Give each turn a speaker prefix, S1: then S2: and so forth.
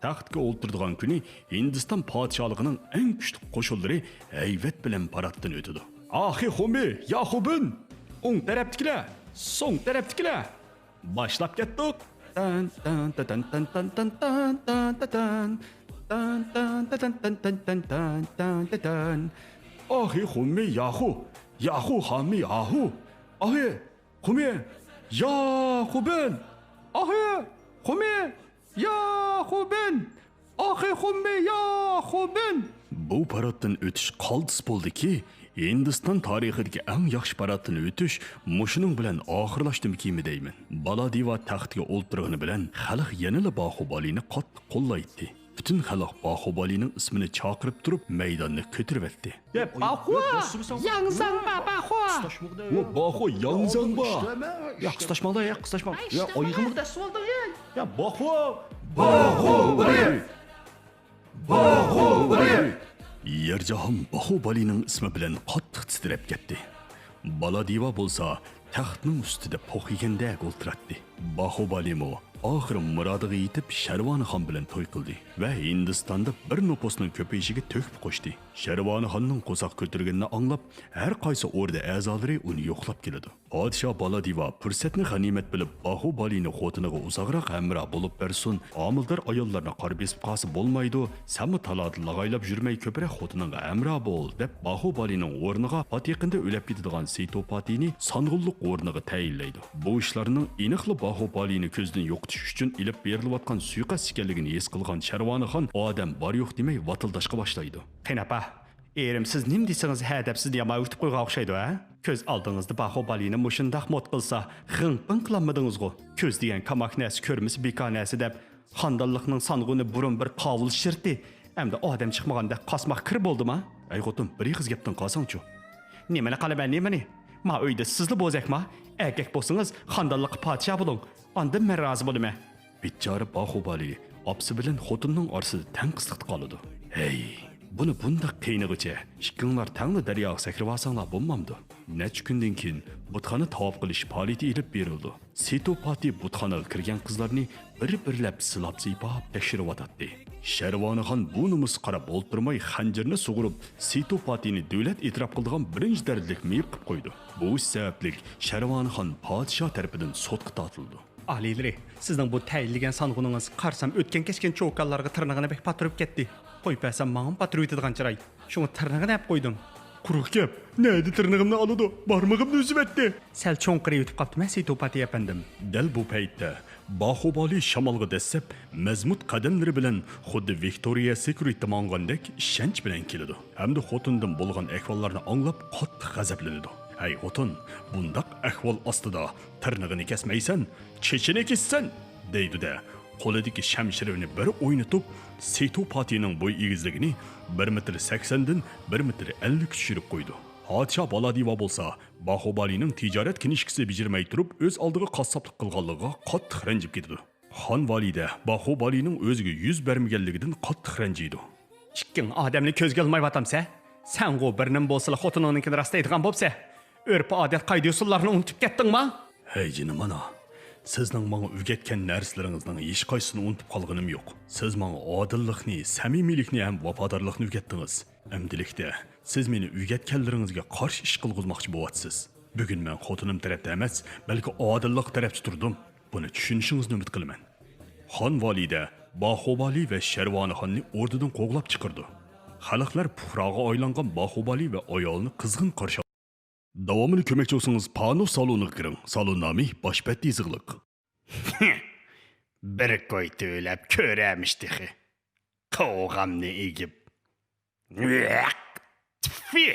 S1: taxtga o'ltirdigan kuni Hindiston podshohligining eng kuchli qo'shinlari hayvat bilan paraddan o'tadi. Axi Xumi, Yaxubin, o'ng tarafdagilar, so'ng tarafdagilar. Boshlab ketdik. Tan tan tan tan tan tan tan tan tan tan tan tan tan tan tan tan tan tan. Axi Xumi, Yaxu Xami, Yaxu. Axi Xumi, Yaxubin. Axi Xumi, Yaxubin. Axi Xumi, Yaxubin. Bu paraddan o'tish qoltis bo'ldiki, Hindiston tarixidagi eng yaxshi paraddan o'tish mushuning bilan oxirlashdimkimi deyman. Baladiva taxtga o'ltirgani bilan xalq yanada Bahubalini qattiq qo'llaydi. Bütün xalq Bahubalining ismini chaqirib turib maydonni ko'taribdi.
S2: Bahu, Yangzang ba Bahu.
S1: Bahu Yangzang ba. Ya qistashmoqda, ya qistashmoq.
S2: Ya oyog'imda solding ya.
S1: Ya Bahubali. Bahubali. Yerjahon Bahubalining ismi bilan qattiq titrab ketdi. Baladiva bo'lsa taxtning ustida po'xigandek o'ltiradi. Bahubali mo oxir murodiga yetib Sharvanixon bilan to'y qildi va Hindistonda bir nopusning ko'payishiga to'kib qo'shdi. Sharvanixonning qo'saq ko'targanini anglab, har qaysi o'rda a'zolari uni yo'qlab keladi. Podshoh Baladiva fursatni g'animat bilib Bahubalining xotiniga uzoqroq hamroh bo'lib bersin, omildor ayollarni qarib besib qolsa bo'lmaydi, sammi talad lag'aylab yurmay ko'proq xotiningga hamroh bo'l deb Bahubalining o'rniga patiqinda o'lib ketadigan Sitopatini sang'ulliq o'rniga tayinlaydi. Bu ishlarning aniqli Bahubalini ko'zdan yo'qotish uchun ilib berilayotgan suiqasd ekanligini his qilgan Sharvanixon odam bor yo'q demay vatildashga boshlaydi. Qanapa, erim siz nim desangiz hadab sizni yomon o'tib qo'ygan o'xshaydi, ha? Ko'z oldingizda Bahubalini mushundaq mot qilsa, g'ing-ping qilmadingizgu. Ko'z degan kamaknasi ko'rmisi bekonasi deb xandonlikning sang'uni burun bir qovul shirti, hamda odam chiqmaganda qasmoq kir bo'ldimi? Ay xotin, bir qiz gapdan qolsangchu. Nimani qilaman, nimani? Ma uyda sizli bo'zakma? Erkak bo'lsangiz, xandonlik podshoh bo'ling. Ondan men rozi bo'laman. Bichora Bahubali opsi bilan xotinning orasida tanqisliq qoladi. Hey, buni bundaq qiynig'icha ikkinglar tangli daryoga sakrab olsanglar bo'lmamdi. Necha kundan keyin butxona tavob qilish faoliyati ilib berildi. Sitopati butxonaga kirgan qizlarni bir-birlab silab-siypab tekshiryotdi. Sharvanixon bu numus qarab o'ltirmay xanjarni sug'urib, Sitopatini davlat e'tirof qilgan birinchi darajalik meyib qilib qo'ydi. Bu sababli Sharvanixon podshoh tarafidan sotga tortildi. Alilari, sizning bu tayinlagan sang'uningiz qarsam o'tgan kechgan cho'kallarga tirnag'ini bek patirib ketdi. Qo'ypasam ma'lum patirib etadigan chiray. Shuni tirnag'ini olib qo'ydim. Quruq gap. Neydi tirnag'imni oladi? Barmog'imni uzib etdi. Sal cho'nqiri yutib qoptimi, Sitopati apandim. Dal bu paytda Bahubali shamolga dasab, mazmut qadamlari bilan xuddi Victoria Secret mongandek ishonch bilan keladi. Hamda xotindan bo'lgan ahvollarni anglab qattiq g'azablanadi. Ay xotin, bundaq ahvol ostida tirnag'ini kesmaysan, chechini kessan, deydi-da. Qo'lidagi shamshirini bir o'ynatib, Sitopatining bo'y egizligini 1.80 dan 1.50 tushirib qo'ydi. Podshoh Baladiva bo'lsa, Bahubalining tijorat kinishkisi bijirmay turib, o'z oldiga qassoblik qilganligiga qattiq ranjib ketdi. Xon valida Bahubalining o'ziga yuz bermaganligidan qattiq ranjiydi. Chiqqin odamni ko'zga olmayvatamsa, sen go birnim bo'lsa, xotiningnikini rastlaydigan bo'lsa, örp odat qoida usullarni unutib ketdingmi? Hey jinim mana. Sizning menga o'rgatgan narslaringizning hech qaysini unutib qolganim yo'q. Siz menga odillikni, samimiylikni ham vafodorlikni o'rgatdingiz. Amdilikda siz meni o'rgatganlaringizga qarshi ish qilg'izmoqchi bo'lyapsiz. Bugun men xotinim tarafda emas, balki odillik tarafda turdim. Buni tushunishingizni umid qilaman. Xon valida Bahubali va Sharvanixonni o'rnidan qo'g'lab chiqardi. Xalqlar puhroga aylangan Bahubali va ayolni qizg'in qarshi davomini ko'makchi bo'lsangiz pano saloniga kiring. Salon nomi boshpatti yizig'liq. Bir qo'yta o'lab ko'ramishdi. Qo'g'amni egib. Tfi!